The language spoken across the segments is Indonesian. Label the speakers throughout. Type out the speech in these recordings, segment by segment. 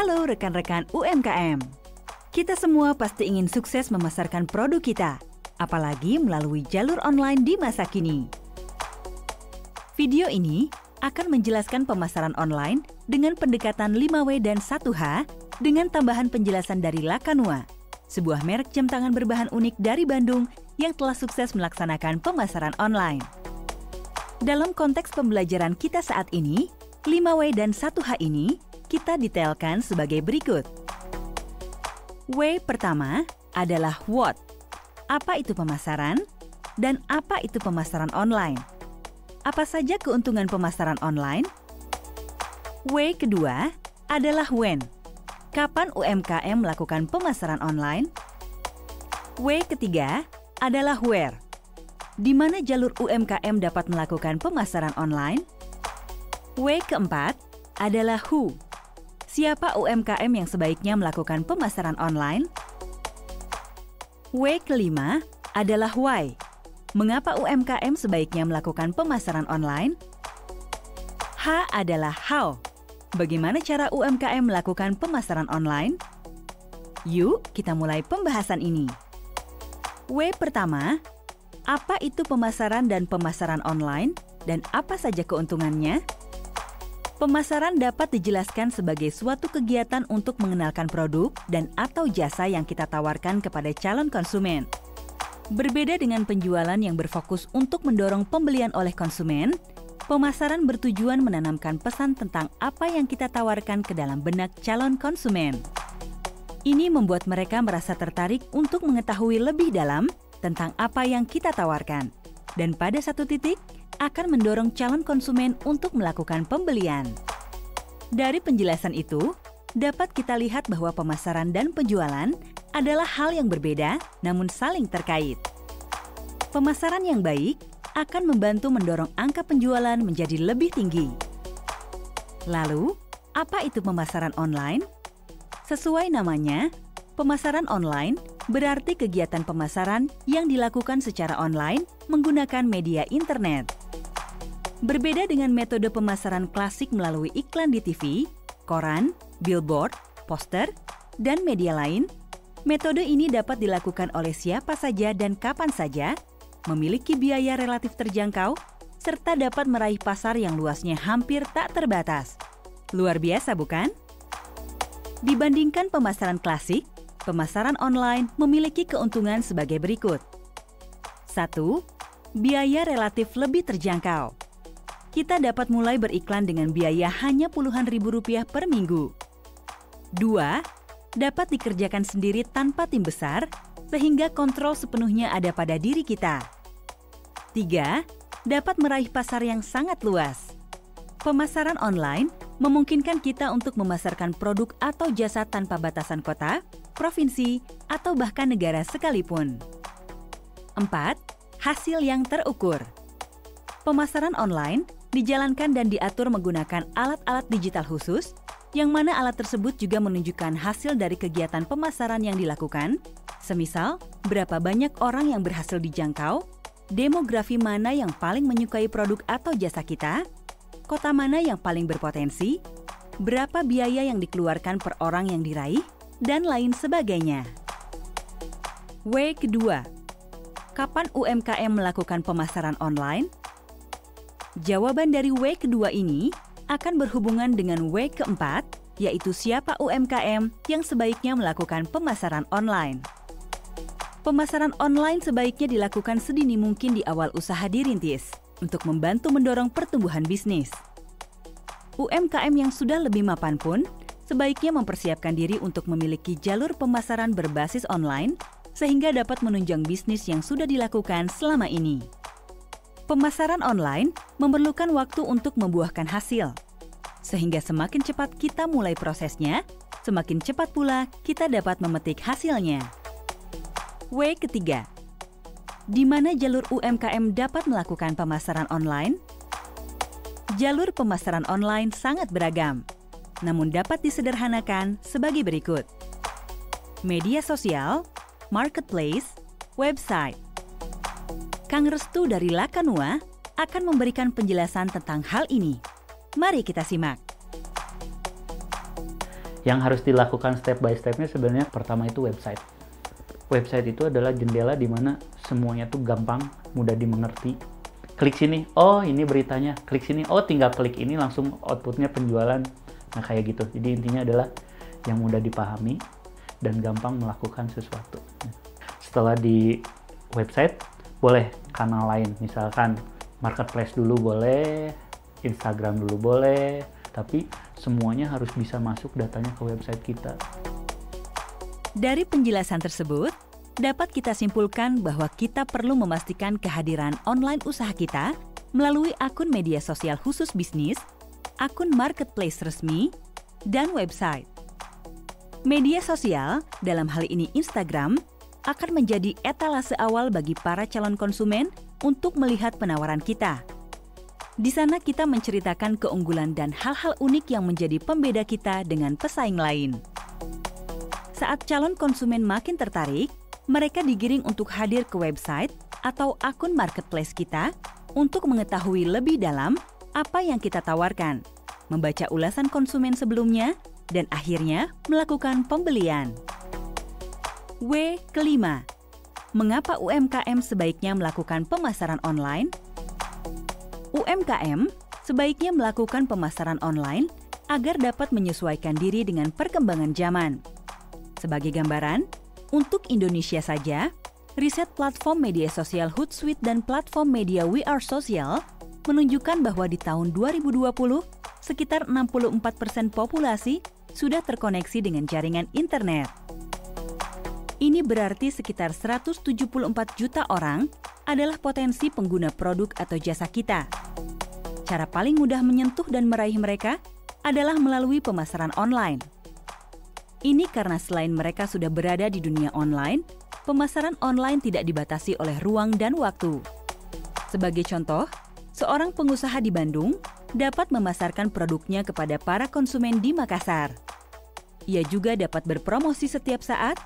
Speaker 1: Halo rekan-rekan UMKM. Kita semua pasti ingin sukses memasarkan produk kita, apalagi melalui jalur online di masa kini. Video ini akan menjelaskan pemasaran online dengan pendekatan 5W dan 1H dengan tambahan penjelasan dari Lakanua, sebuah merek jam tangan berbahan unik dari Bandung yang telah sukses melaksanakan pemasaran online. Dalam konteks pembelajaran kita saat ini, 5W dan 1H ini kita detailkan sebagai berikut. W pertama adalah what. Apa itu pemasaran? Dan apa itu pemasaran online? Apa saja keuntungan pemasaran online? W kedua adalah when. Kapan UMKM melakukan pemasaran online? W ketiga adalah where. Di mana jalur UMKM dapat melakukan pemasaran online? W keempat adalah who. Siapa UMKM yang sebaiknya melakukan pemasaran online? W kelima adalah why. Mengapa UMKM sebaiknya melakukan pemasaran online? H adalah how. Bagaimana cara UMKM melakukan pemasaran online? Yuk, kita mulai pembahasan ini. W pertama, apa itu pemasaran dan pemasaran online dan apa saja keuntungannya? Pemasaran dapat dijelaskan sebagai suatu kegiatan untuk mengenalkan produk dan atau jasa yang kita tawarkan kepada calon konsumen. Berbeda dengan penjualan yang berfokus untuk mendorong pembelian oleh konsumen, pemasaran bertujuan menanamkan pesan tentang apa yang kita tawarkan ke dalam benak calon konsumen. Ini membuat mereka merasa tertarik untuk mengetahui lebih dalam tentang apa yang kita tawarkan, dan pada satu titik, akan mendorong calon konsumen untuk melakukan pembelian. Dari penjelasan itu, dapat kita lihat bahwa pemasaran dan penjualan adalah hal yang berbeda namun saling terkait. Pemasaran yang baik akan membantu mendorong angka penjualan menjadi lebih tinggi. Lalu, apa itu pemasaran online? Sesuai namanya, pemasaran online berarti kegiatan pemasaran yang dilakukan secara online menggunakan media internet. Berbeda dengan metode pemasaran klasik melalui iklan di TV, koran, billboard, poster, dan media lain, metode ini dapat dilakukan oleh siapa saja dan kapan saja, memiliki biaya relatif terjangkau, serta dapat meraih pasar yang luasnya hampir tak terbatas. Luar biasa, bukan? Dibandingkan pemasaran klasik, pemasaran online memiliki keuntungan sebagai berikut. 1. Biaya relatif lebih terjangkau. Kita dapat mulai beriklan dengan biaya hanya puluhan ribu rupiah per minggu. 2. Dapat dikerjakan sendiri tanpa tim besar, sehingga kontrol sepenuhnya ada pada diri kita. 3. Dapat meraih pasar yang sangat luas. Pemasaran online memungkinkan kita untuk memasarkan produk atau jasa tanpa batasan kota, provinsi, atau bahkan negara sekalipun. 4. Hasil yang terukur. Pemasaran online dijalankan dan diatur menggunakan alat-alat digital khusus, yang mana alat tersebut juga menunjukkan hasil dari kegiatan pemasaran yang dilakukan, semisal berapa banyak orang yang berhasil dijangkau, demografi mana yang paling menyukai produk atau jasa kita, kota mana yang paling berpotensi, berapa biaya yang dikeluarkan per orang yang diraih, dan lain sebagainya. W kedua, kapan UMKM melakukan pemasaran online? Jawaban dari W kedua ini akan berhubungan dengan W keempat, yaitu siapa UMKM yang sebaiknya melakukan pemasaran online. Pemasaran online sebaiknya dilakukan sedini mungkin di awal usaha dirintis untuk membantu mendorong pertumbuhan bisnis. UMKM yang sudah lebih mapan pun sebaiknya mempersiapkan diri untuk memiliki jalur pemasaran berbasis online sehingga dapat menunjang bisnis yang sudah dilakukan selama ini. Pemasaran online memerlukan waktu untuk membuahkan hasil. Sehingga semakin cepat kita mulai prosesnya, semakin cepat pula kita dapat memetik hasilnya. W ketiga, di mana jalur UMKM dapat melakukan pemasaran online? Jalur pemasaran online sangat beragam, namun dapat disederhanakan sebagai berikut. Media sosial, marketplace, website. Kang Restu dari Lakanua akan memberikan penjelasan tentang hal ini. Mari kita simak.
Speaker 2: Yang harus dilakukan step by stepnya sebenarnya pertama itu website. Website itu adalah jendela di mana semuanya tuh gampang, mudah dimengerti. Klik sini, oh ini beritanya. Klik sini, oh tinggal klik ini langsung outputnya penjualan. Nah kayak gitu. Jadi intinya adalah yang mudah dipahami dan gampang melakukan sesuatu. Setelah di website, boleh kanal lain. Misalkan marketplace dulu boleh, Instagram dulu boleh, tapi semuanya harus bisa masuk datanya ke website kita.
Speaker 1: Dari penjelasan tersebut, dapat kita simpulkan bahwa kita perlu memastikan kehadiran online usaha kita melalui akun media sosial khusus bisnis, akun marketplace resmi, dan website. Media sosial, dalam hal ini Instagram, akan menjadi etalase awal bagi para calon konsumen untuk melihat penawaran kita. Di sana kita menceritakan keunggulan dan hal-hal unik yang menjadi pembeda kita dengan pesaing lain. Saat calon konsumen makin tertarik, mereka digiring untuk hadir ke website atau akun marketplace kita untuk mengetahui lebih dalam apa yang kita tawarkan, membaca ulasan konsumen sebelumnya, dan akhirnya melakukan pembelian. W kelima, mengapa UMKM sebaiknya melakukan pemasaran online? UMKM sebaiknya melakukan pemasaran online agar dapat menyesuaikan diri dengan perkembangan zaman. Sebagai gambaran, untuk Indonesia saja, riset platform media sosial Hootsuite dan platform media We Are Social menunjukkan bahwa di tahun 2020, sekitar 64% populasi sudah terkoneksi dengan jaringan internet. Ini berarti sekitar 174 juta orang adalah potensi pengguna produk atau jasa kita. Cara paling mudah menyentuh dan meraih mereka adalah melalui pemasaran online. Ini karena selain mereka sudah berada di dunia online, pemasaran online tidak dibatasi oleh ruang dan waktu. Sebagai contoh, seorang pengusaha di Bandung dapat memasarkan produknya kepada para konsumen di Makassar. Ia juga dapat berpromosi setiap saat,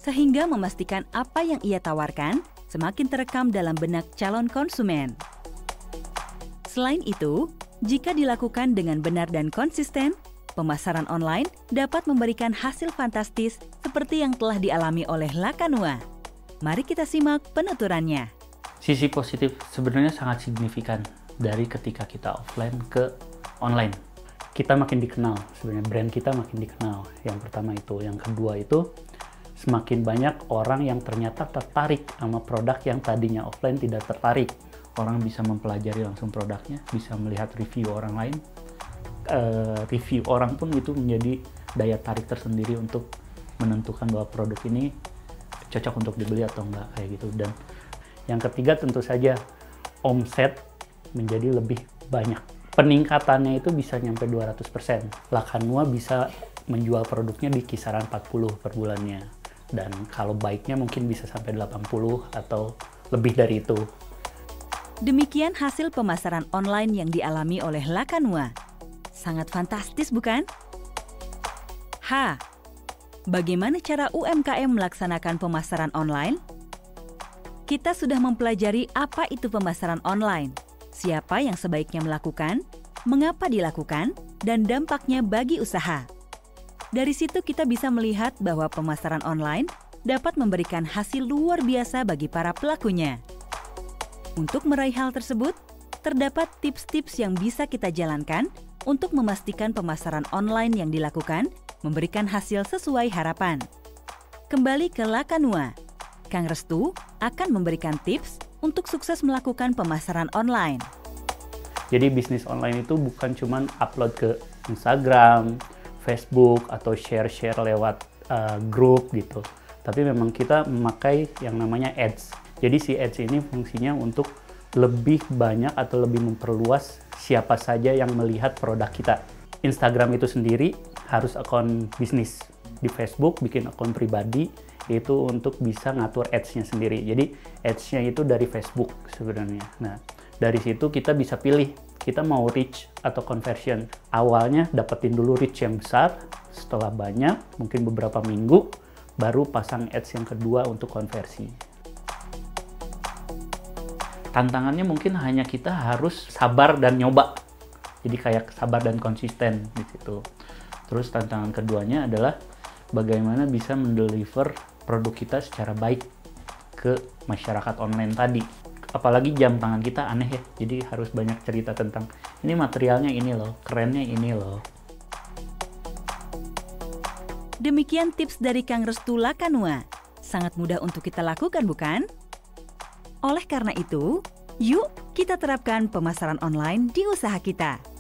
Speaker 1: sehingga memastikan apa yang ia tawarkan semakin terekam dalam benak calon konsumen. Selain itu, jika dilakukan dengan benar dan konsisten, pemasaran online dapat memberikan hasil fantastis seperti yang telah dialami oleh Lakanua. Mari kita simak penuturannya.
Speaker 2: Sisi positif sebenarnya sangat signifikan dari ketika kita offline ke online. Kita makin dikenal, sebenarnya brand kita makin dikenal. Yang pertama itu. Yang kedua itu, semakin banyak orang yang ternyata tertarik sama produk yang tadinya offline tidak tertarik. Orang bisa mempelajari langsung produknya, bisa melihat review orang lain. Review orang pun itu menjadi daya tarik tersendiri untuk menentukan bahwa produk ini cocok untuk dibeli atau enggak, kayak gitu. Dan yang ketiga tentu saja omset menjadi lebih banyak. Peningkatannya itu bisa nyampe 200%. Lakanua bisa menjual produknya di kisaran 40 per bulannya. Dan kalau baiknya mungkin bisa sampai 80 atau lebih dari itu.
Speaker 1: Demikian hasil pemasaran online yang dialami oleh Lakanua. Sangat fantastis, bukan? H. Bagaimana cara UMKM melaksanakan pemasaran online? Kita sudah mempelajari apa itu pemasaran online, siapa yang sebaiknya melakukan, mengapa dilakukan, dan dampaknya bagi usaha. Dari situ kita bisa melihat bahwa pemasaran online dapat memberikan hasil luar biasa bagi para pelakunya. Untuk meraih hal tersebut, terdapat tips-tips yang bisa kita jalankan untuk memastikan pemasaran online yang dilakukan memberikan hasil sesuai harapan. Kembali ke Lakanua, Kang Restu akan memberikan tips untuk sukses melakukan pemasaran online.
Speaker 2: Jadi bisnis online itu bukan cuma upload ke Instagram, Facebook, atau share-share lewat grup gitu. Tapi memang kita memakai yang namanya ads. Jadi si ads ini fungsinya untuk lebih banyak atau lebih memperluas siapa saja yang melihat produk kita. Instagram itu sendiri harus akun bisnis. Di Facebook bikin akun pribadi itu untuk bisa ngatur ads-nya sendiri. Jadi ads-nya itu dari Facebook sebenarnya. Nah, dari situ kita bisa pilih kita mau reach atau conversion. Awalnya dapetin dulu reach yang besar, setelah banyak, mungkin beberapa minggu, baru pasang ads yang kedua untuk konversi. Tantangannya mungkin hanya kita harus sabar dan nyoba. Jadi kayak sabar dan konsisten di situ. Terus tantangan keduanya adalah bagaimana bisa mendeliver produk kita secara baik ke masyarakat online tadi. Apalagi jam tangan kita aneh ya, jadi harus banyak cerita tentang ini materialnya ini loh, kerennya ini loh.
Speaker 1: Demikian tips dari Kang Restu Lakanua. Sangat mudah untuk kita lakukan, bukan? Oleh karena itu, yuk kita terapkan pemasaran online di usaha kita.